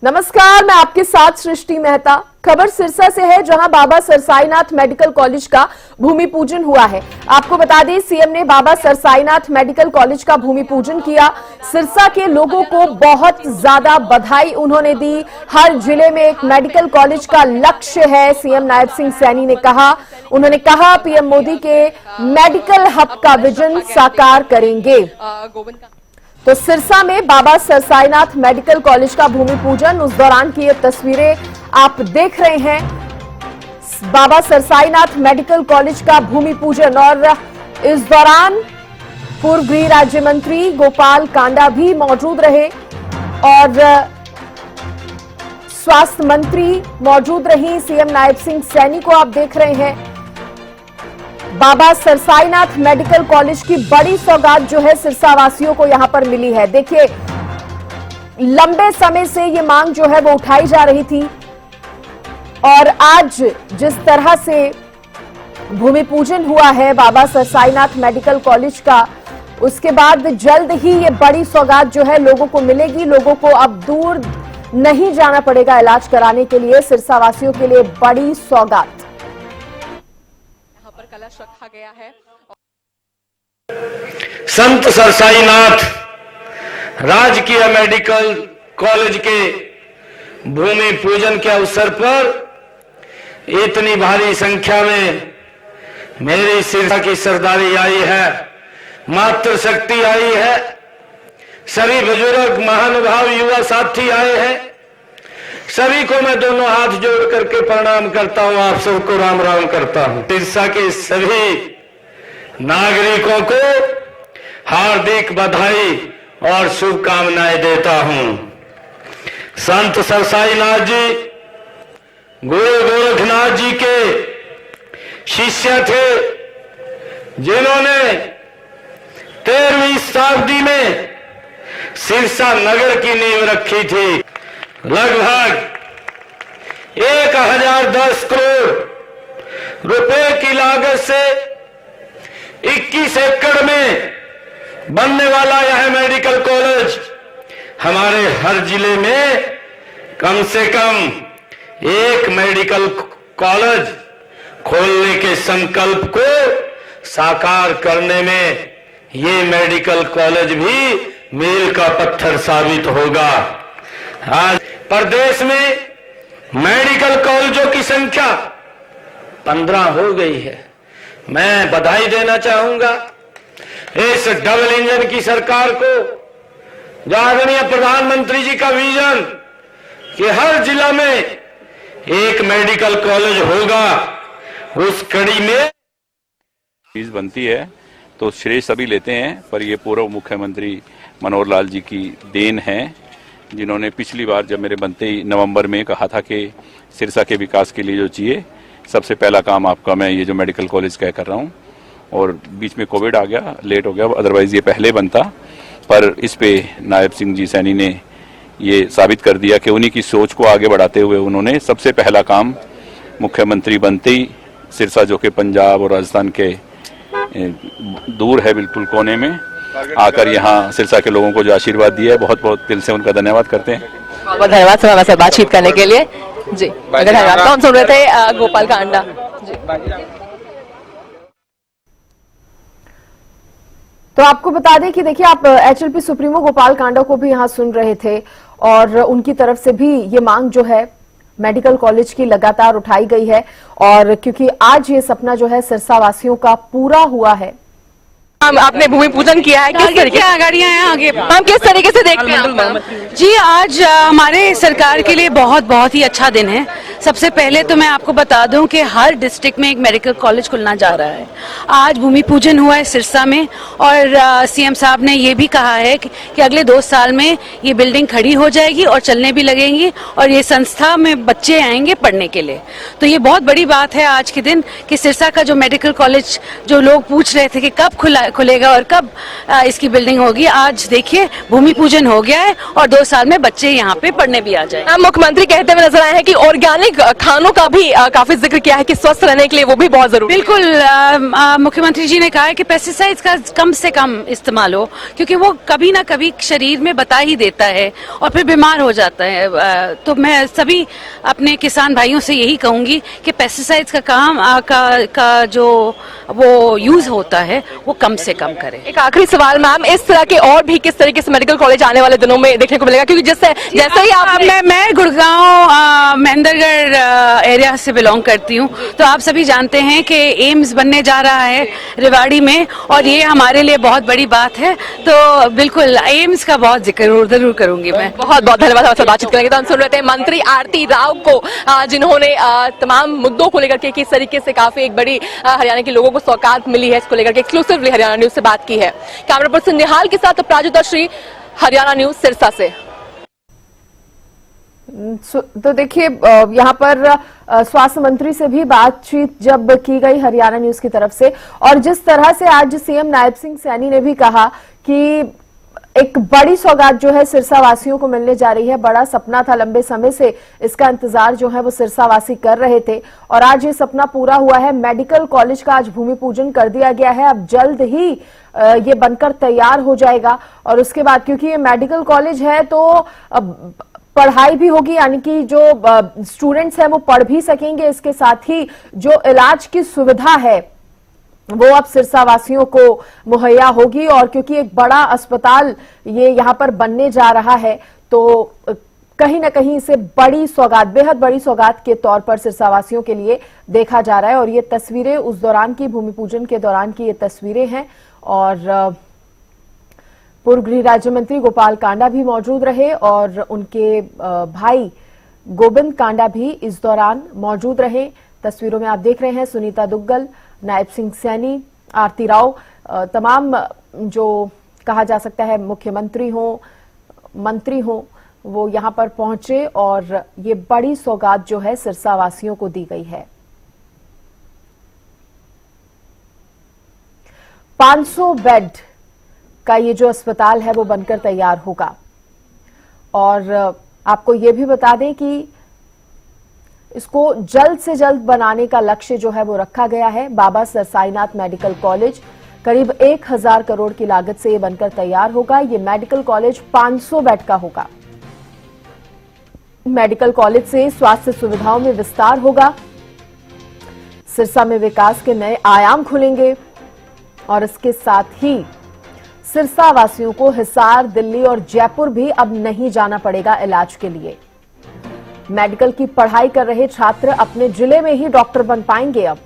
नमस्कार, मैं आपके साथ सृष्टि मेहता। खबर सिरसा से है, जहां बाबा सरसाईनाथ मेडिकल कॉलेज का भूमि पूजन हुआ है। आपको बता दें, सीएम ने बाबा सरसाईनाथ मेडिकल कॉलेज का भूमि पूजन किया। सिरसा के लोगों को बहुत ज्यादा बधाई उन्होंने दी। हर जिले में एक मेडिकल कॉलेज का लक्ष्य है, सीएम नायब सिंह सैनी ने कहा। उन्होंने कहा, पीएम मोदी के मेडिकल हब का विजन साकार करेंगे। तो सिरसा में बाबा सरसाईनाथ मेडिकल कॉलेज का भूमि पूजन, उस दौरान की ये तस्वीरें आप देख रहे हैं। बाबा सरसाईनाथ मेडिकल कॉलेज का भूमि पूजन, और इस दौरान पूर्व गृह राज्य मंत्री गोपाल कांडा भी मौजूद रहे और स्वास्थ्य मंत्री मौजूद रही। सीएम नायब सिंह सैनी को आप देख रहे हैं। बाबा सरसाईनाथ मेडिकल कॉलेज की बड़ी सौगात जो है सिरसा वासियों को यहां पर मिली है। देखिए, लंबे समय से ये मांग जो है वो उठाई जा रही थी, और आज जिस तरह से भूमि पूजन हुआ है बाबा सरसाईनाथ मेडिकल कॉलेज का, उसके बाद जल्द ही ये बड़ी सौगात जो है लोगों को मिलेगी। लोगों को अब दूर नहीं जाना पड़ेगा इलाज कराने के लिए। सिरसा वासियों के लिए बड़ी सौगात पर कलश रखा गया है। संत सरसाईनाथ राजकीय मेडिकल कॉलेज के भूमि पूजन के अवसर पर इतनी भारी संख्या में मेरी सिरसा की सरदारी आई है, मातृशक्ति आई है, सभी बुजुर्ग महानुभाव युवा साथी आए हैं। सभी को मैं दोनों हाथ जोड़ करके प्रणाम करता हूं, आप सबको राम राम करता हूं। सिरसा के सभी नागरिकों को हार्दिक बधाई और शुभकामनाएं देता हूं। संत सरसाईनाथ जी गुरु गोरखनाथ जी के शिष्य थे, जिन्होंने 13वीं शताब्दी में सिरसा नगर की नींव रखी थी। लगभग 1010 करोड़ रुपए की लागत से 21 एकड़ में बनने वाला यह मेडिकल कॉलेज हमारे हर जिले में कम से कम एक मेडिकल कॉलेज खोलने के संकल्प को साकार करने में ये मेडिकल कॉलेज भी मील का पत्थर साबित होगा। आज प्रदेश में मेडिकल कॉलेजों की संख्या 15 हो गई है। मैं बधाई देना चाहूंगा इस डबल इंजन की सरकार को, जो आदरणीय प्रधानमंत्री जी का विजन कि हर जिला में एक मेडिकल कॉलेज होगा, उस कड़ी में चीज बनती है तो श्रेय सभी लेते हैं, पर ये पूर्व मुख्यमंत्री मनोहर लाल जी की देन है, जिन्होंने पिछली बार जब मेरे बनते ही नवंबर में कहा था कि सिरसा के विकास के लिए जो चाहिए सबसे पहला काम आपका मैं ये जो मेडिकल कॉलेज का कर रहा हूँ। और बीच में कोविड आ गया, लेट हो गया, अदरवाइज ये पहले बनता, पर इस पे नायब सिंह जी सैनी ने ये साबित कर दिया कि उन्हीं की सोच को आगे बढ़ाते हुए उन्होंने सबसे पहला काम मुख्यमंत्री बनते ही सिरसा, जो कि पंजाब और राजस्थान के दूर है बिल्कुल कोने में, आकर यहाँ सिरसा के लोगों को जो आशीर्वाद दिया है, बहुत बहुत दिल से उनका धन्यवाद करते हैं। बहुत धन्यवाद समय से बातचीत करने के लिए जी। धन्यवाद। तो हम सुन रहे थे गोपाल कांडा जी। तो आपको बता दें कि देखिए, आप एचएलपी सुप्रीमो गोपाल कांडा को भी यहां सुन रहे थे, और उनकी तरफ से भी ये मांग जो है मेडिकल कॉलेज की लगातार उठाई गई है। और क्योंकि आज ये सपना जो है सिरसा वासियों का पूरा हुआ है। आपने भूमि पूजन किया है, किस तरीके से गाड़ियां हैं आगे, हम किस तरीके से देखते हैं? जी, आज हमारे सरकार के लिए बहुत ही अच्छा दिन है। सबसे पहले तो मैं आपको बता दूं कि हर डिस्ट्रिक्ट में एक मेडिकल कॉलेज खुलना जा रहा है। आज भूमि पूजन हुआ है सिरसा में, और सीएम साहब ने ये भी कहा है कि अगले 2 साल में ये बिल्डिंग खड़ी हो जाएगी और चलने भी लगेंगी, और ये संस्था में बच्चे आएंगे पढ़ने के लिए। तो ये बहुत बड़ी बात है आज के दिन कि सिरसा का जो मेडिकल कॉलेज, जो लोग पूछ रहे थे कि कब खुलेगा और कब इसकी बिल्डिंग होगी, आज देखिए भूमि पूजन हो गया है और 2 साल में बच्चे यहाँ पे पढ़ने भी आ जाए। मुख्यमंत्री कहते हुए नजर आए हैं कि ऑर्गेनिक खानों का भी काफी जिक्र किया है कि स्वस्थ रहने के लिए वो भी बहुत जरूरी है। बिल्कुल, मुख्यमंत्री जी ने कहा है कि पेस्टिसाइड्स का कम से कम इस्तेमाल हो, क्योंकि वो कभी ना कभी शरीर में बता ही देता है और फिर बीमार हो जाता है। तो मैं सभी अपने किसान भाइयों से यही कहूंगी कि पेस्टिसाइड्स का काम का जो वो यूज होता है वो कम से कम करें। एक आखिरी सवाल मैम, इस तरह के और भी किस तरीके से मेडिकल कॉलेज आने वाले दिनों में देखने को मिलेगा, क्योंकि जैसे ही आप मैं गुड़गांव महेंद्रगढ़ एरिया से बिलोंग करती हूँ, तो आप सभी जानते हैं कि एम्स बनने जा रहा है रेवाड़ी में, और ये हमारे लिए बहुत बड़ी बात है। तो बिल्कुल एम्स का बहुत जिक्र जरूर करूंगी मैं। बहुत बहुत धन्यवाद हमसे बातचीत करेंगे। तो हम सुन रहे थे मंत्री आरती राव को, जिन्होंने तमाम मुद्दों को लेकर के किस तरीके से काफी एक बड़ी हरियाणा के लोगों को सौगात मिली है, इसको लेकर के एक्सक्लूसिवली हरियाणा न्यूज से बात की है। कैमरा पर्सन निहाल के साथ अपराजिता श्री, हरियाणा न्यूज, सिरसा से। तो देखिए, यहाँ पर स्वास्थ्य मंत्री से भी बातचीत जब की गई हरियाणा न्यूज की तरफ से, और जिस तरह से आज सीएम नायब सिंह सैनी ने भी कहा कि एक बड़ी सौगात जो है सिरसा वासियों को मिलने जा रही है। बड़ा सपना था, लंबे समय से इसका इंतजार जो है वो सिरसा वासी कर रहे थे, और आज ये सपना पूरा हुआ है। मेडिकल कॉलेज का आज भूमि पूजन कर दिया गया है। अब जल्द ही ये बनकर तैयार हो जाएगा, और उसके बाद क्योंकि ये मेडिकल कॉलेज है तो पढ़ाई भी होगी, यानी कि जो स्टूडेंट्स हैं वो पढ़ भी सकेंगे। इसके साथ ही जो इलाज की सुविधा है वो अब सिरसा वासियों को मुहैया होगी, और क्योंकि एक बड़ा अस्पताल ये यहाँ पर बनने जा रहा है, तो कहीं ना कहीं इसे बड़ी सौगात, बेहद बड़ी सौगात के तौर पर सिरसा वासियों के लिए देखा जा रहा है। और ये तस्वीरें उस दौरान की, भूमि पूजन के दौरान की ये तस्वीरें हैं, और पूर्व गृह राज्य मंत्री गोपाल कांडा भी मौजूद रहे, और उनके भाई गोविंद कांडा भी इस दौरान मौजूद रहे। तस्वीरों में आप देख रहे हैं सुनीता दुग्गल, नायब सिंह सैनी, आरती राव, तमाम जो कहा जा सकता है मुख्यमंत्री हो, मंत्री हो, वो यहां पर पहुंचे, और ये बड़ी सौगात जो है सिरसा वासियों को दी गई है। 500 बेड का ये जो अस्पताल है वो बनकर तैयार होगा, और आपको ये भी बता दें कि इसको जल्द से जल्द बनाने का लक्ष्य जो है वो रखा गया है। बाबा सरसाईनाथ मेडिकल कॉलेज करीब 1000 करोड़ की लागत से ये बनकर तैयार होगा। ये मेडिकल कॉलेज 500 बेड का होगा। मेडिकल कॉलेज से स्वास्थ्य सुविधाओं में विस्तार होगा, सिरसा में विकास के नए आयाम खुलेंगे, और इसके साथ ही सिरसा वासियों को हिसार, दिल्ली और जयपुर भी अब नहीं जाना पड़ेगा इलाज के लिए। मेडिकल की पढ़ाई कर रहे छात्र अपने जिले में ही डॉक्टर बन पाएंगे। अब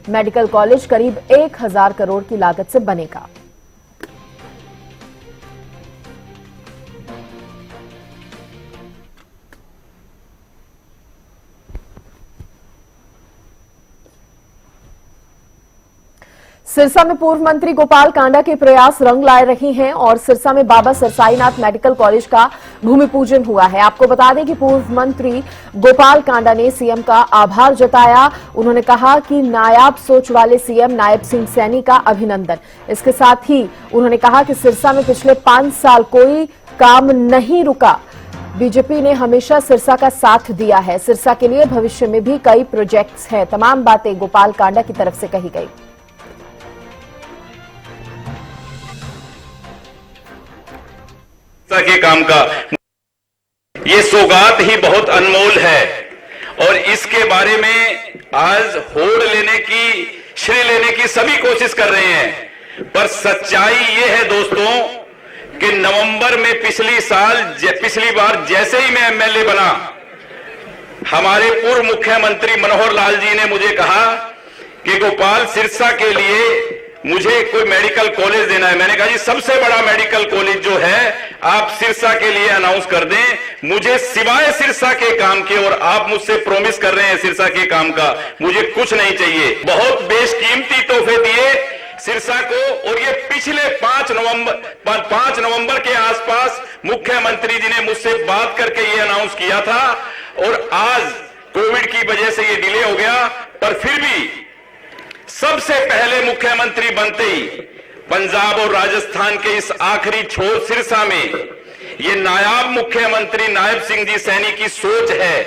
मेडिकल कॉलेज करीब 1000 करोड़ की लागत से बनेगा। सिरसा में पूर्व मंत्री गोपाल कांडा के प्रयास रंग ला रहे हैं, और सिरसा में बाबा सरसाईनाथ मेडिकल कॉलेज का भूमि पूजन हुआ है। आपको बता दें कि पूर्व मंत्री गोपाल कांडा ने सीएम का आभार जताया। उन्होंने कहा कि नायाब सोच वाले सीएम नायब सिंह सैनी का अभिनंदन। इसके साथ ही उन्होंने कहा कि सिरसा में पिछले 5 साल कोई काम नहीं रुका। बीजेपी ने हमेशा सिरसा का साथ दिया है। सिरसा के लिए भविष्य में भी कई प्रोजेक्ट्स हैं। तमाम बातें गोपाल कांडा की तरफ से कही गई। के काम का ये सौगात ही बहुत अनमोल है, और इसके बारे में आज होड़ लेने की, श्रेय लेने की सभी कोशिश कर रहे हैं। पर सच्चाई ये है दोस्तों कि नवंबर में पिछली बार जैसे ही मैं एमएलए बना, हमारे पूर्व मुख्यमंत्री मनोहर लाल जी ने मुझे कहा कि गोपाल, सिरसा के लिए मुझे कोई मेडिकल कॉलेज देना है। मैंने कहा जी सबसे बड़ा मेडिकल कॉलेज जो है आप सिरसा के लिए अनाउंस कर दें। मुझे सिवाय सिरसा के काम के, और आप मुझसे प्रॉमिस कर रहे हैं सिरसा के काम का, मुझे कुछ नहीं चाहिए। बहुत बेशकीमती तोहफे दिए सिरसा को, और ये पिछले 5 नवंबर के आसपास मुख्यमंत्री जी ने मुझसे बात करके ये अनाउंस किया था, और आज कोविड की वजह से ये डिले हो गया। पर फिर भी सबसे पहले मुख्यमंत्री बनते ही पंजाब और राजस्थान के इस आखिरी छोर सिरसा में ये नायाब मुख्यमंत्री नायब सिंह जी सैनी की सोच है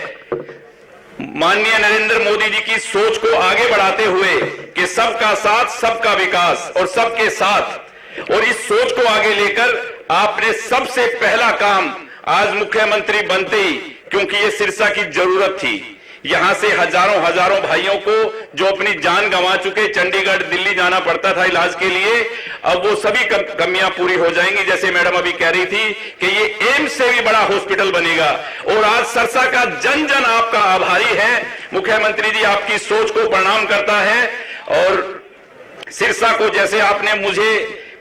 माननीय नरेंद्र मोदी जी की सोच को आगे बढ़ाते हुए कि सबका साथ सबका विकास और सबके साथ, और इस सोच को आगे लेकर आपने सबसे पहला काम आज मुख्यमंत्री बनते ही, क्योंकि ये सिरसा की जरूरत थी, यहां से हजारों हजारों भाइयों को जो अपनी जान गंवा चुके, चंडीगढ़ दिल्ली जाना पड़ता था इलाज के लिए, अब वो सभी कमियां पूरी हो जाएंगी। जैसे मैडम अभी कह रही थी कि ये एम्स से भी बड़ा हॉस्पिटल बनेगा, और आज सरसा का जन जन आपका आभारी है। मुख्यमंत्री जी आपकी सोच को प्रणाम करता है। और सिरसा को जैसे आपने मुझे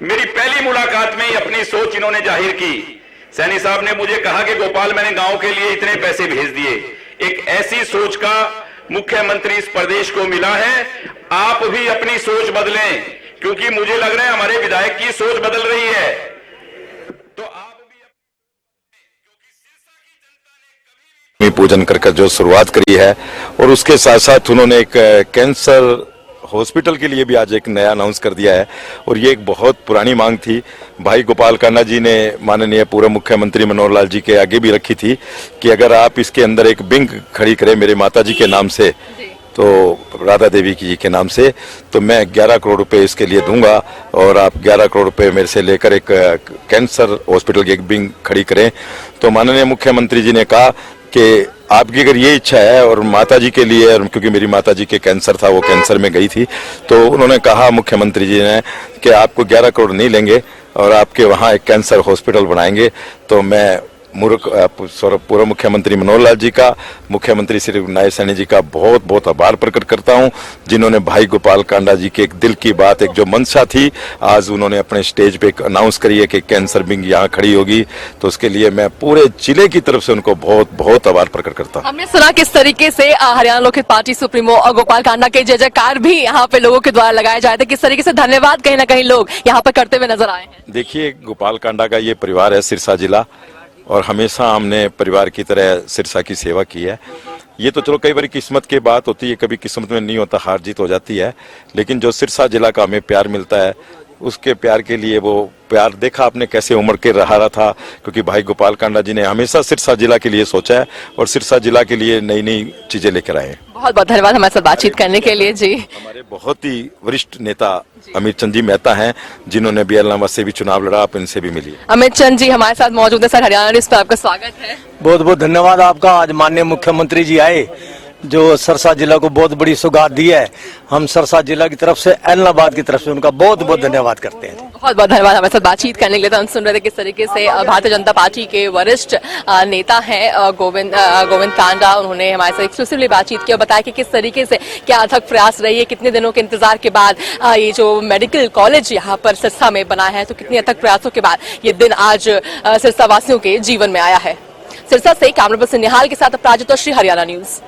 मेरी पहली मुलाकात में ही अपनी सोच इन्होंने जाहिर की, सैनी साहब ने मुझे कहा कि गोपाल मैंने गांव के लिए इतने पैसे भेज दिए। एक ऐसी सोच का मुख्यमंत्री इस प्रदेश को मिला है। आप भी अपनी सोच बदलें, क्योंकि मुझे लग रहा है हमारे विधायक की सोच बदल रही है। तो आप भी पूजन कर जो शुरुआत करी है, और उसके साथ साथ उन्होंने एक कैंसर हॉस्पिटल के लिए भी आज एक नया अनाउंस कर दिया है। और ये एक बहुत पुरानी मांग थी, भाई गोपाल कांडा जी ने माननीय पूर्व मुख्यमंत्री मनोहर लाल जी के आगे भी रखी थी कि अगर आप इसके अंदर एक विंग खड़ी करें मेरे माता जी के नाम से, तो राधा देवी जी के नाम से, तो मैं 11 करोड़ रुपए इसके लिए दूंगा, और आप 11 करोड़ रुपए मेरे से लेकर एक कैंसर हॉस्पिटल की एक विंग खड़ी करें। तो माननीय मुख्यमंत्री जी ने कहा कि आपकी अगर ये इच्छा है, और माता जी के लिए, क्योंकि मेरी माता जी के कैंसर था, वो कैंसर में गई थी, तो उन्होंने कहा मुख्यमंत्री जी ने कि आपको 11 करोड़ नहीं लेंगे और आपके वहाँ एक कैंसर हॉस्पिटल बनाएंगे। तो मैं पूर्व मुख्यमंत्री मनोहर लाल जी का, मुख्यमंत्री श्री नायब सैनी जी का बहुत बहुत आभार प्रकट करता हूं, जिन्होंने भाई गोपाल कांडा जी के एक दिल की बात, एक जो मंशा थी, आज उन्होंने अपने स्टेज पे अनाउंस करी है कि कैंसर विंग यहाँ खड़ी होगी। तो उसके लिए मैं पूरे जिले की तरफ से उनको बहुत बहुत आभार प्रकट करता हूँ। हमने सुना किस तरीके से हरियाणा लोकहित पार्टी सुप्रीमो गोपाल कांडा के जय जयकार भी यहाँ पे लोगों के द्वारा लगाए जाए थे, किस तरीके से धन्यवाद कहीं ना कहीं लोग यहाँ पे करते हुए नजर आए हैं। देखिए, गोपाल कांडा का ये परिवार है सिरसा जिला, और हमेशा हमने परिवार की तरह सिरसा की सेवा की है। ये तो चलो कई बार किस्मत की बात होती है, कभी किस्मत में नहीं होता, हार जीत हो जाती है, लेकिन जो सिरसा जिला का हमें प्यार मिलता है, उसके प्यार के लिए, वो प्यार देखा आपने कैसे उमड़ के रहा था, क्योंकि भाई गोपाल कांडा जी ने हमेशा सिरसा जिला के लिए सोचा है और सिरसा जिला के लिए नई नई चीजें लेकर आए हैं। बहुत बहुत धन्यवाद हमारे साथ बातचीत करने के लिए। जी, हमारे बहुत ही वरिष्ठ नेता अमित चंद जी मेहता हैं, जिन्होंने BLNAWA से भी चुनाव लड़ा, आप इनसे भी मिलिए। अमित चंद जी हमारे साथ मौजूद है। सर, हरियाणा न्यूज़ पर आपका स्वागत है। बहुत बहुत धन्यवाद आपका। आज माननीय मुख्यमंत्री जी आए, जो सरसा जिला को बहुत बड़ी सौगात दी है। हम सरसा जिला की तरफ से, एलनाबाद की तरफ से उनका बहुत बहुत धन्यवाद करते हैं। बहुत बहुत धन्यवाद हमारे साथ बातचीत करने के लिए। तो हम सुन रहे थे किस तरीके से भारतीय जनता पार्टी के वरिष्ठ नेता हैं गोविंद कांडा, उन्होंने हमारे साथ एक्सक्लूसिवली बातचीत की और बताया कि किस तरीके से क्या अथक प्रयास रही है, कितने दिनों के इंतजार के बाद ये जो मेडिकल कॉलेज यहाँ पर सिरसा में बना है, तो कितने अथक प्रयासों के बाद ये दिन आज सिरसा वासियों के जीवन में आया है। सिरसा से कैमरा पर्सन निहाल के साथ अपराजित और श्री, हरियाणा न्यूज।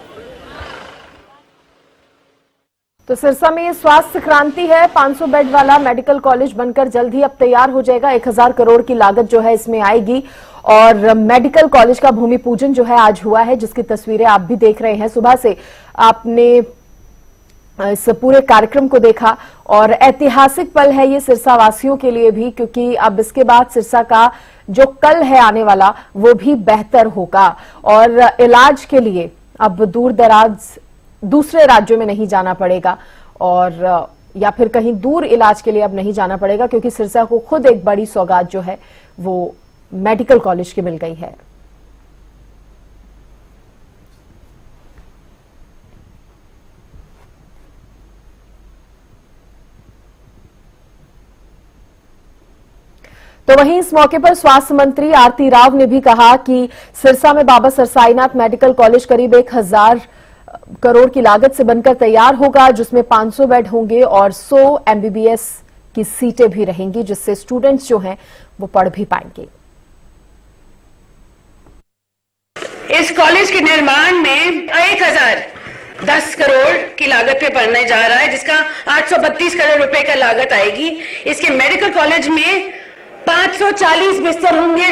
तो सिरसा में ये स्वास्थ्य क्रांति है। 500 बेड वाला मेडिकल कॉलेज बनकर जल्द ही अब तैयार हो जाएगा। 1000 करोड़ की लागत जो है इसमें आएगी, और मेडिकल कॉलेज का भूमि पूजन जो है आज हुआ है, जिसकी तस्वीरें आप भी देख रहे हैं। सुबह से आपने इस पूरे कार्यक्रम को देखा, और ऐतिहासिक पल है ये सिरसा वासियों के लिए भी, क्योंकि अब इसके बाद सिरसा का जो कल है आने वाला वो भी बेहतर होगा, और इलाज के लिए अब दूर दराज दूसरे राज्यों में नहीं जाना पड़ेगा, और या फिर कहीं दूर इलाज के लिए अब नहीं जाना पड़ेगा, क्योंकि सिरसा को खुद एक बड़ी सौगात जो है वो मेडिकल कॉलेज की मिल गई है। तो वहीं इस मौके पर स्वास्थ्य मंत्री आरती राव ने भी कहा कि सिरसा में बाबा सरसाईनाथ मेडिकल कॉलेज करीब 1000 करोड़ की लागत से बनकर तैयार होगा, जिसमें 500 बेड होंगे और 100 MBBS की सीटें भी रहेंगी, जिससे स्टूडेंट्स जो हैं वो पढ़ भी पाएंगे। इस कॉलेज के निर्माण में 1010 करोड़ की लागत पे पड़ने जा रहा है, जिसका 832 करोड़ रुपए का लागत आएगी। इसके मेडिकल कॉलेज में 540 बिस्तर होंगे,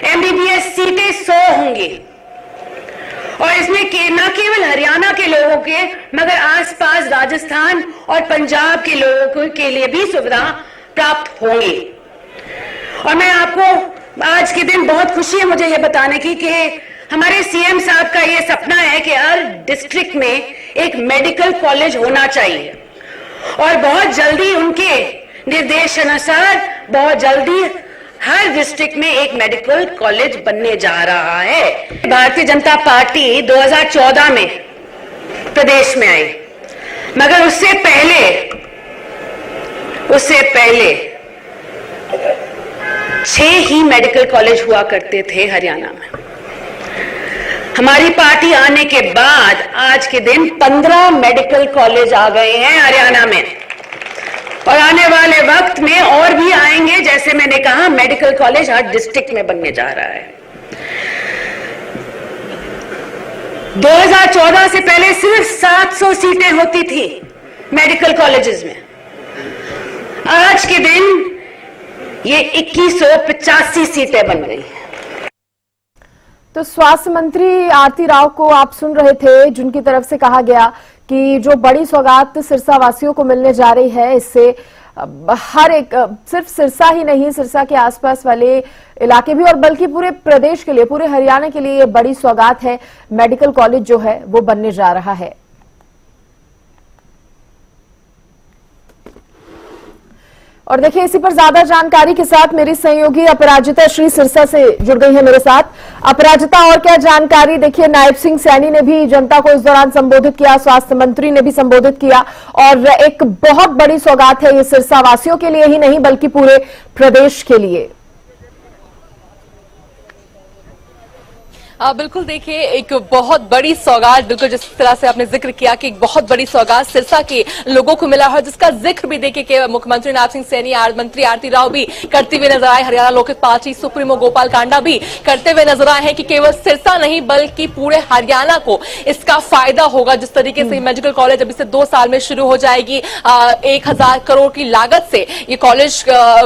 MBBS सीटें 100 होंगी, और इसमें न केवल हरियाणा के लोगों के मगर आसपास राजस्थान और पंजाब के लोगों के लिए भी सुविधा प्राप्त होंगी। और मैं आपको आज के दिन बहुत खुशी है मुझे ये बताने की कि हमारे सीएम साहब का ये सपना है कि हर डिस्ट्रिक्ट में एक मेडिकल कॉलेज होना चाहिए और बहुत जल्दी उनके निर्देशानुसार बहुत जल्दी हर डिस्ट्रिक्ट में एक मेडिकल कॉलेज बनने जा रहा है। भारतीय जनता पार्टी 2014 में प्रदेश में आई, मगर उससे पहले 6 ही मेडिकल कॉलेज हुआ करते थे हरियाणा में। हमारी पार्टी आने के बाद आज के दिन 15 मेडिकल कॉलेज आ गए हैं हरियाणा में और आने वाले वक्त में और भी आएंगे। जैसे मैंने कहा, मेडिकल कॉलेज हर डिस्ट्रिक्ट में बनने जा रहा है। 2014 से पहले सिर्फ 700 सीटें होती थी मेडिकल कॉलेजेस में। आज के दिन ये 2185 सीटें बन गई हैं। तो स्वास्थ्य मंत्री आरती राव को आप सुन रहे थे, जिनकी तरफ से कहा गया कि जो बड़ी सौगात सिरसा वासियों को मिलने जा रही है, इससे हर एक, सिर्फ सिरसा ही नहीं, सिरसा के आसपास वाले इलाके भी और बल्कि पूरे प्रदेश के लिए, पूरे हरियाणा के लिए ये बड़ी सौगात है। मेडिकल कॉलेज जो है वो बनने जा रहा है। और देखिए, इसी पर ज्यादा जानकारी के साथ मेरी सहयोगी अपराजिता श्री सिरसा से जुड़ गई है मेरे साथ। अपराजिता, और क्या जानकारी? देखिए, नायब सिंह सैनी ने भी जनता को इस दौरान संबोधित किया, स्वास्थ्य मंत्री ने भी संबोधित किया और एक बहुत बड़ी सौगात है ये सिरसा वासियों के लिए ही नहीं बल्कि पूरे प्रदेश के लिए। बिल्कुल, देखिए, एक बहुत बड़ी सौगात, बिल्कुल जिस तरह से आपने जिक्र किया कि एक बहुत बड़ी सौगात सिरसा के लोगों को मिला है, जिसका जिक्र भी देखिए कि मुख्यमंत्री नायब सिंह सैनी, मंत्री आरती राव भी करते हुए नजर आए। हरियाणा लोकहित पार्टी सुप्रीमो गोपाल कांडा भी करते हुए नजर आए हैं कि केवल सिरसा नहीं बल्कि पूरे हरियाणा को इसका फायदा होगा। जिस तरीके से मेडिकल कॉलेज अभी से 2 साल में शुरू हो जाएगी, 1000 करोड़ की लागत से ये कॉलेज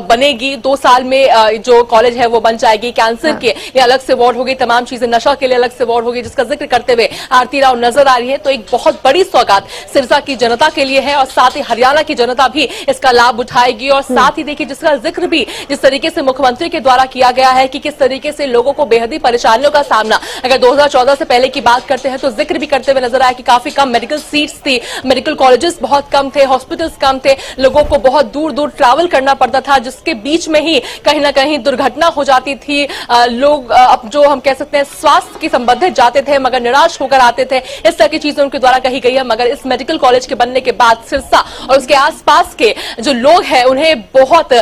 बनेगी। 2 साल में जो कॉलेज है वो बन जाएगी। कैंसर के लिए अलग से वार्ड होगी, तमाम चीजें, नशा के लिए अलग से वार्ड होगी, जिसका जिक्र करते हुए आरती राव नजर आ रही है। तो एक बहुत बड़ी सौगात सिरसा की जनता के लिए है और साथ ही हरियाणा की जनता भी इसका लाभ उठाएगी। और साथ ही देखिए, जिसका जिक्र भी जिस तरीके से मुख्यमंत्री के द्वारा किया गया है कि किस तरीके से लोगों को बेहद परेशानियों का सामना, अगर 2014 से पहले की बात करते हैं तो जिक्र भी करते हुए नजर आया कि काफी कम मेडिकल सीट्स थी, मेडिकल कॉलेजेस बहुत कम थे, हॉस्पिटल्स कम थे, लोगों को बहुत दूर दूर ट्रैवल करना पड़ता था, जिसके बीच में ही कहीं ना कहीं दुर्घटना हो जाती थी। लोग अब जो हम कह सकते हैं स्वास्थ्य की संबंधित जाते थे मगर निराश होकर आते थे, इस तरह की चीजें उनके द्वारा कही गई है। मगर इस मेडिकल कॉलेज के बनने के बाद सिरसा और उसके आसपास के जो लोग हैं उन्हें बहुत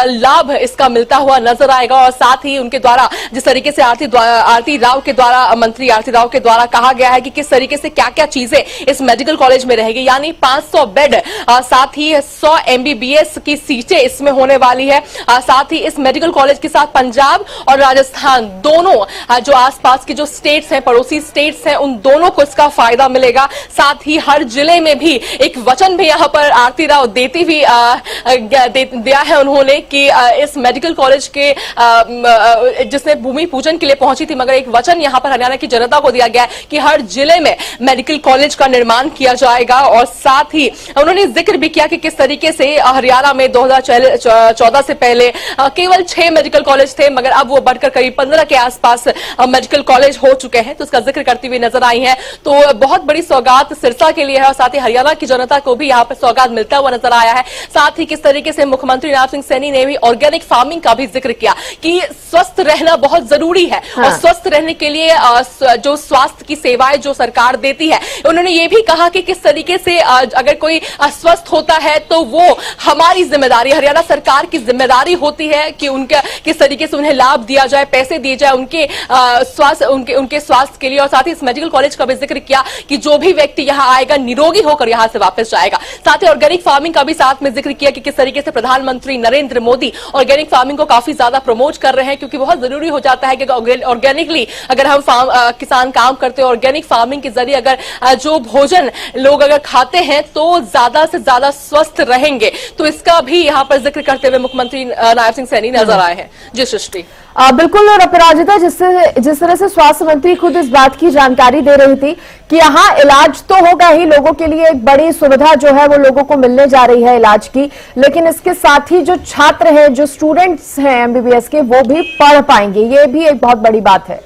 लाभ इसका मिलता हुआ नजर आएगा। और साथ ही उनके द्वारा जिस तरीके से आरती राव के द्वारा, मंत्री आरती राव के द्वारा कहा गया है कि किस तरीके से क्या क्या चीजें इस मेडिकल कॉलेज में रहेगी, यानी 500 बेड, साथ ही 100 MBBS की सीटें इसमें होने वाली है। साथ ही इस मेडिकल कॉलेज के साथ पंजाब और राजस्थान दोनों जो आसपास की जो स्टेट्स हैं, पड़ोसी स्टेट्स हैं, उन दोनों को इसका फायदा मिलेगा। साथ ही हर जिले में भी एक वचन भी यहाँ पर आरती राव देती हुई दिया है उन्होंने कि इस मेडिकल कॉलेज के जिसने भूमि पूजन के लिए पहुंची थी, मगर एक वचन यहाँ पर हरियाणा की जनता को दिया गया है कि हर जिले में मेडिकल कॉलेज का निर्माण किया जाएगा। और साथ ही उन्होंने जिक्र भी किया कि किस तरीके से हरियाणा में 2014 से पहले केवल 6 मेडिकल कॉलेज थे, मगर अब वो बढ़कर करीब 15 के आसपास मेडिकल कॉलेज हो चुके हैं। तो इसका जिक्र करती हुई नजर आई है। तो बहुत बड़ी सौगात सिरसा के लिए है और साथ ही हरियाणा की जनता को भी यहाँ पर सौगात मिलता हुआ नजर आया है। साथ ही किस तरीके से मुख्यमंत्री नायब सिंह सैनी ने भी ऑर्गेनिक फार्मिंग का भी जिक्र किया कि स्वस्थ रहना बहुत जरूरी है। और स्वस्थ रहने के लिए जो स्वास्थ्य की सेवाएं जो सरकार देती है, उन्होंने ये भी कहा कि किस तरीके से अगर कोई अस्वस्थ होता है तो वो हमारी जिम्मेदारी, हरियाणा सरकार की जिम्मेदारी होती है कि उनके किस तरीके से उन्हें लाभ दिया जाए, पैसे दिए जाए उनके स्वास्थ्य के लिए। और साथ ही इस मेडिकल कॉलेज का भी जिक्र किया कि जो भी व्यक्ति यहाँ आएगा निरोगी होकर यहाँ से वापस जाएगा। साथ ही ऑर्गेनिक फार्मिंग का भी साथ में जिक्र किया कि किस तरीके से प्रधानमंत्री नरेंद्र मोदी ऑर्गेनिक फार्मिंग को काफी ज्यादा प्रमोट कर रहे हैं, क्योंकि बहुत जरूरी हो जाता है कि ऑर्गेनिकली अगर हम किसान काम करते हैं, ऑर्गेनिक फार्मिंग के जरिए अगर जो भोजन लोग अगर खाते हैं तो ज्यादा से ज्यादा स्वस्थ रहेंगे। तो इसका भी यहाँ पर जिक्र करते हुए मुख्यमंत्री नायब सिंह सैनी नजर आए हैं। जी सृष्टि। बिल्कुल। और अपराजिता, जिस तरह से स्वास्थ्य मंत्री खुद इस बात की जानकारी दे रही थी कि यहाँ इलाज तो होगा ही, लोगों के लिए एक बड़ी सुविधा जो है वो लोगों को मिलने जा रही है इलाज की, लेकिन इसके साथ ही जो छात्र हैं, जो स्टूडेंट्स हैं MBBS के, वो भी पढ़ पाएंगे। ये भी एक बहुत बड़ी बात है।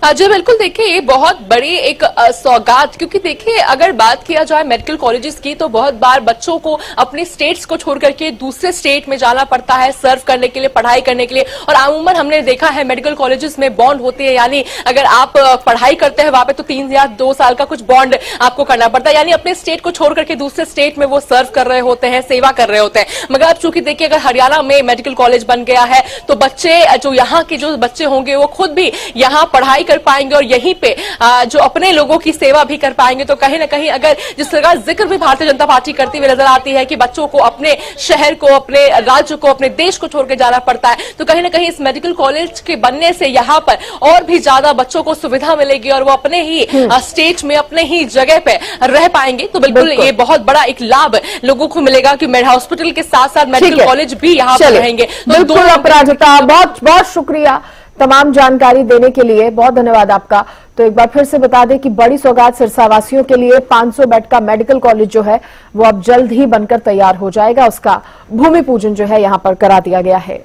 जी बिल्कुल, देखिए ये बहुत बड़ी एक सौगात, क्योंकि देखिए अगर बात किया जाए मेडिकल कॉलेजेस की तो बहुत बार बच्चों को अपने स्टेट्स को छोड़ करके दूसरे स्टेट में जाना पड़ता है सर्व करने के लिए, पढ़ाई करने के लिए। और अमूमन हमने देखा है मेडिकल कॉलेजेस में बॉन्ड होते हैं, यानी अगर आप पढ़ाई करते हैं वहां पे तो 3 या 2 साल का कुछ बॉन्ड आपको करना पड़ता है, यानी अपने स्टेट को छोड़ करके दूसरे स्टेट में वो सर्व कर रहे होते हैं, सेवा कर रहे होते हैं। मगर अब चूंकि देखिए अगर हरियाणा में मेडिकल कॉलेज बन गया है तो बच्चे जो यहाँ के जो बच्चे होंगे वो खुद भी यहाँ पढ़ाई कर पाएंगे और यहीं पे जो अपने लोगों की सेवा भी कर पाएंगे। तो कहीं ना कहीं अगर जिस तरह का जिक्र भी भारतीय जनता पार्टी करती हुई नजर आती है कि बच्चों को अपने शहर को, अपने राज्य को, अपने देश को छोड़कर जाना पड़ता है, तो कहीं ना कहीं इस मेडिकल कॉलेज के बनने से यहाँ पर और भी ज्यादा बच्चों को सुविधा मिलेगी और वो अपने ही स्टेट में, अपने ही जगह पे रह पाएंगे। तो बिल्कुल ये बहुत बड़ा एक लाभ लोगों को मिलेगा कि मेड हॉस्पिटल के साथ साथ मेडिकल कॉलेज भी यहाँ पर रहेंगे। तो बिल्कुल अपराजिता, बहुत बहुत शुक्रिया तमाम जानकारी देने के लिए, बहुत धन्यवाद आपका। तो एक बार फिर से बता दें कि बड़ी सौगात सिरसा वासियों के लिए 500 बेड का मेडिकल कॉलेज जो है वो अब जल्द ही बनकर तैयार हो जाएगा। उसका भूमि पूजन जो है यहां पर करा दिया गया है।